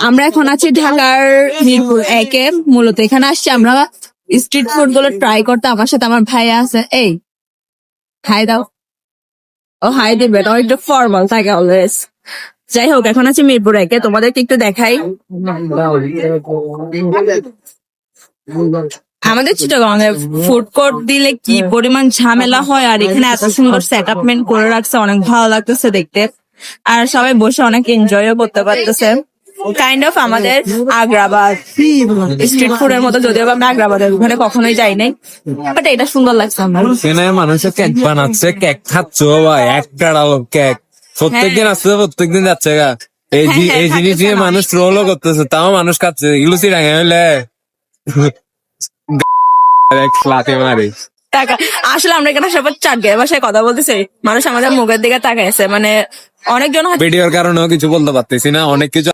আমরা এখন আছি ঢাকার মিরপুর একে। মূলত এখানে আসছি আমরা স্ট্রিট ফুড গুলো ট্রাই করতে। আমার সাথে আমার ভাইয়া আছে। এই হাই দাও। ও হাই দিবে, ও একটু ফর্মাল থাকে অলওয়েজ। যাই হোক, এখন আছি মিরপুর একে, তোমাদেরকে একটু দেখাই। আমাদের চিটাগাঙে ফুড কোর্ট দিলে কি পরিমাণ ঝামেলা হয়, আর এখানে এত সুন্দর সেট আপমেন্ট করে রাখছে, অনেক ভালো লাগতেছে দেখতে। আর সবাই বসে অনেক এনজয়ও করতে পারতেছে। কাইন্ড অফ আমাদের আগ্রাবাদ স্ট্রিট ফুডের মতো, যদিও বা আমি আগ্রাবাদের ওখানে কখনোই যাই নাই, বাট এটা সুন্দর লাগছে আমার। এখানে মানুষের কেক বানাচ্ছে, কেক খাচ্ছ ভাই, একটা ডালো কেক প্রত্যেকদিন আসছে, প্রত্যেকদিন যাচ্ছে গা। এই জিনিস নিয়ে মানুষ ট্রোলও করতেছে, তাও মানুষ খাচ্ছে। এগুলো চিরাঙে হইলে লাথি মারি। টাকা আসলে আমরা এখানে সবার চাট গিয়ে বাসায় কথা বলতেছি, মানুষ আমাদের মুখের দিকে তাকাইছে, মানে অনেকজন ভিডিওর কারণেও কিছু বলতে পারতেছি না, অনেক কিছু